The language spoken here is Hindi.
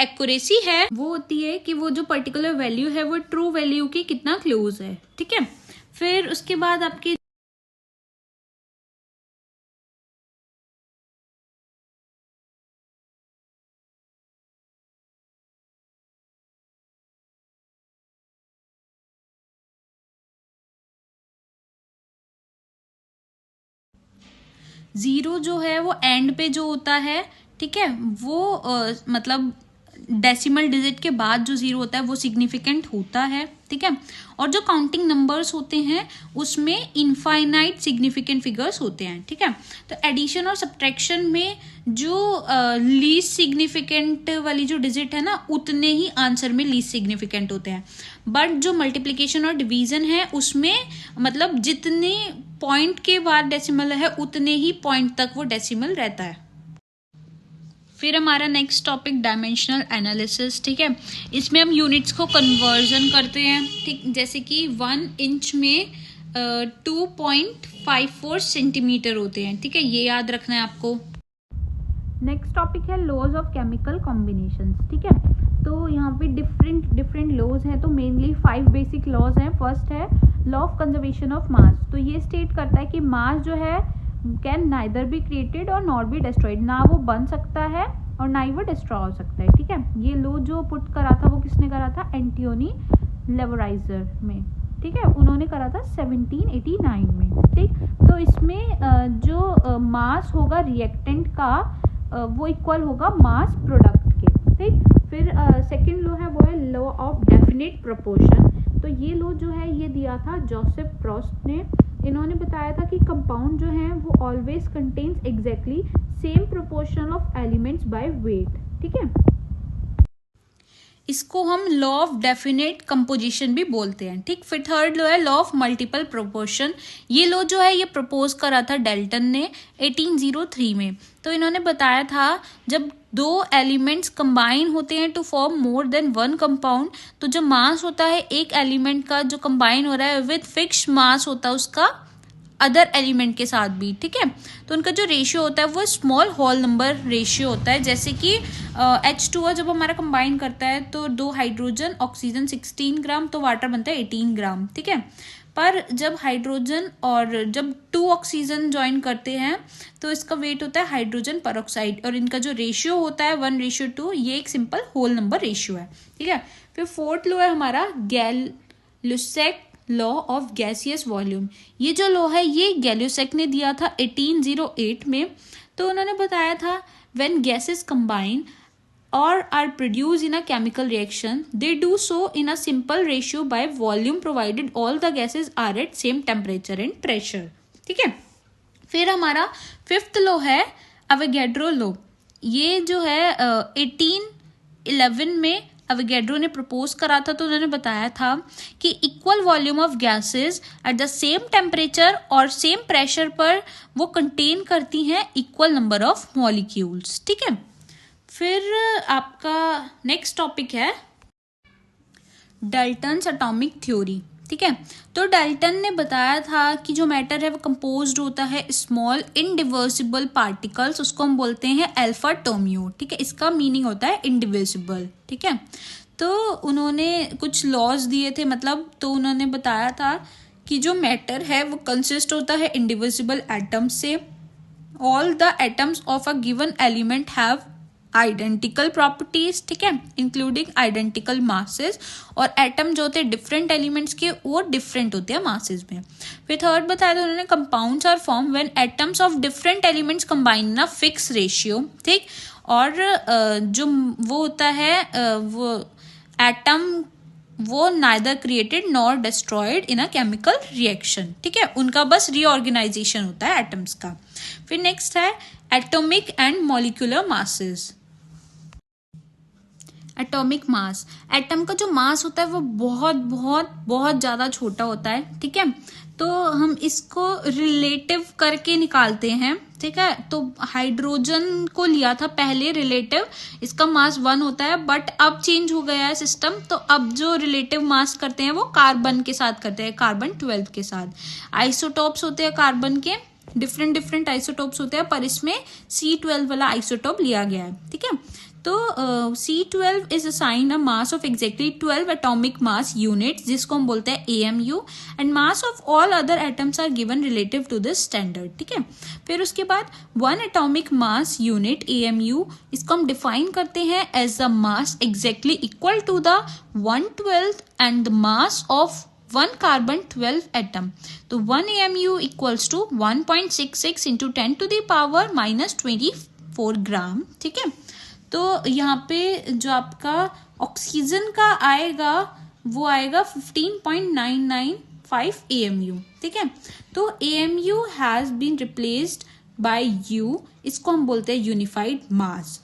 एक्यूरेसी है वो होती है कि वो जो पर्टिकुलर वैल्यू है वो ट्रू वैल्यू की कितना क्लोज है, ठीक है। फिर उसके बाद आपकी 0 जो है वो एंड पे जो होता है, ठीक है, वो मतलब डेसिमल डिजिट के बाद जो 0 होता है वो सिग्निफिकेंट होता है, ठीक है। और जो काउंटिंग नंबर्स होते हैं उसमें इनफाइनाइट सिग्निफिकेंट फिगर्स होते हैं, ठीक है। तो एडिशन और सब्ट्रैक्शन में जो लीस्ट सिग्निफिकेंट वाली जो डिजिट है ना, उतने ही आंसर में लीस्ट सिग्निफिकेंट होते हैं। बट जो मल्टीप्लिकेशन और डिवीजन है उसमें मतलब जितने पॉइंट के बाद डेसिमल है उतने ही पॉइंट तक वो डेसिमल रहता है। फिर हमारा नेक्स्ट टॉपिक डायमेंशनल एनालिसिस, ठीक है। इसमें हम यूनिट्स को कन्वर्जन करते हैं, ठीक। जैसे कि 1 इंच में 2.54 सेंटीमीटर होते हैं, ठीक है, ये याद रखना है आपको। नेक्स्ट टॉपिक है लॉज ऑफ केमिकल कॉम्बिनेशंस, ठीक है। तो यहाँ पे डिफरेंट लॉज हैं, तो मेनली 5 बेसिक लॉज हैं। फर्स्ट है law of conservation of mass. तो ये स्टेट करता है कि मास जो है कैन नाइदर बी क्रिएटेड और नॉट बी डिस्ट्रॉयड, ना वो बन सकता है और ना ही वो डिस्ट्रॉय हो सकता है, ठीक है। ये लॉ जो पुट करा था वो किसने करा था, एंटियोनी लेवराइजर में, ठीक है, उन्होंने करा था 1789 में, ठीक। तो इसमें जो मास होगा रिएक्टेंट का वो इक्वल होगा मास प्रोडक्ट के, ठीक। फिर सेकंड लॉ है वो है लॉ ऑफ डेफिनेट प्रोपोर्शन। तो ये लॉ जो है ये दिया था जोसेफ प्रोस्ट ने। इन्होंने बताया था कि कंपाउंड जो है वो always contains exactly same proportion of elements by weight, ठीक है। इसको हम लॉ ऑफ डेफिनेट कंपोजिशन भी बोलते हैं, ठीक। फिर थर्ड लॉ है लॉ ऑफ मल्टीपल प्रोपोर्शन। ये लॉ जो है ये प्रपोज करा था डेल्टन ने 1803 में। तो इन्होंने बताया था जब 2 एलिमेंट्स कंबाइन होते हैं to form more than 1 compound, तो जो मास होता है एक एलिमेंट का जो कंबाइन हो रहा है विद फिक्स मास होता है उसका अदर एलिमेंट के साथ भी, ठीक है। तो उनका जो रेशियो होता है वो स्मॉल होल नंबर रेशियो होता है। जैसे कि H2O जब हमारा कंबाइन करता है तो 2 हाइड्रोजन ऑक्सीजन 16 ग्राम तो वाटर बनता है 18 ग्राम, ठीक है। पर जब हाइड्रोजन और जब 2 ऑक्सीजन ज्वाइन करते हैं तो इसका वेट होता है हाइड्रोजन परऑक्साइड, और इनका जो रेशियो होता है 1:2, ये एक सिंपल होल नंबर रेशियो है, ठीक है। फिर फोर्थ लॉ है हमारा गैल-लुसेक लॉ ऑफ गैसियस वॉल्यूम। ये जो लॉ है ये गैल्यूसेक ने दिया था 1808 में। तो उन्होंने बताया था व्हेन गैसेस कंबाइन और are produce in a chemical reaction they do so in a simple ratio by volume provided all the gases are at same temperature and pressure, ठीक है। फिर हमारा फिफ्थ लॉ है अवोगैड्रो लॉ। ये जो है 1811 में अवोगैड्रो ने प्रपोज करा था। तो उन्होंने बताया था कि equal volume of gases at the same temperature और सेम प्रेशर पर वो कंटेन करती हैं इक्वल नंबर ऑफ मॉलिक्यूल्स, ठीक है। फिर आपका नेक्स्ट टॉपिक है डाल्टन्स एटॉमिक थ्योरी, ठीक है। तो डाल्टन ने बताया था कि जो मैटर है वो कंपोज्ड होता है स्मॉल इनडिविजिबल पार्टिकल्स, उसको हम बोलते हैं अल्फा टोमियो, ठीक है। इसका मीनिंग होता है इनडिविजिबल, ठीक है। तो उन्होंने कुछ लॉज दिए थे, मतलब तो उन्होंने बताया था कि जो मैटर है वो कंसिस्ट होता है इनडिविजिबल एटम्स से। All the atoms of a given element have identical properties, ठीक है, इंक्लूडिंग आइडेंटिकल मासेस। और एटम जो होते हैं डिफरेंट एलिमेंट्स के वो डिफरेंट होते हैं मासेस में। फिर थर्ड बताया था उन्होंने compounds are form when atoms of different elements combine in a fix ratio, ठीक। और जो वो होता है वो एटम वो neither created nor destroyed in a chemical reaction, ठीक है, उनका बस रीऑर्गेनाइजेशन होता है एटम्स का। फिर नेक्स्ट है atomic and molecular masses. Atomic mass, atom का जो मास होता है वो बहुत बहुत बहुत ज़्यादा छोटा होता है, ठीक है। तो हम इसको रिलेटिव करके निकालते हैं, ठीक है। तो हाइड्रोजन को लिया था पहले रिलेटिव, इसका मास 1 होता है, बट अब चेंज हो गया है सिस्टम। तो अब जो रिलेटिव मास करते हैं वो कार्बन के साथ करते हैं, कार्बन 12 के साथ। आइसोटोप्स होते हैं कार्बन के, डिफरेंट आइसोटोप्स होते हैं, पर इसमें C12 वाला आइसोटोप लिया गया है, ठीक है। तो C12 is assign a mass of exactly 12 atomic mass unit, जिसको हम बोलते हैं AMU, and mass of all other atoms are given relative to this standard, ठीक है। फिर उसके बाद 1 एटॉमिक मास यूनिट AMU, इसको हम डिफाइन करते हैं as the mass exactly equal to the 1/12 and the mass of 1 carbon 12 atom. तो 1 AMU equals to 1.66 into 10 to the power -24 gram, ठीक है। तो यहाँ पे जो आपका ऑक्सीजन का आएगा वो आएगा 15.995 AMU, ठीक है। तो AMU has been replaced by U, इसको हम बोलते हैं यूनिफाइड मास।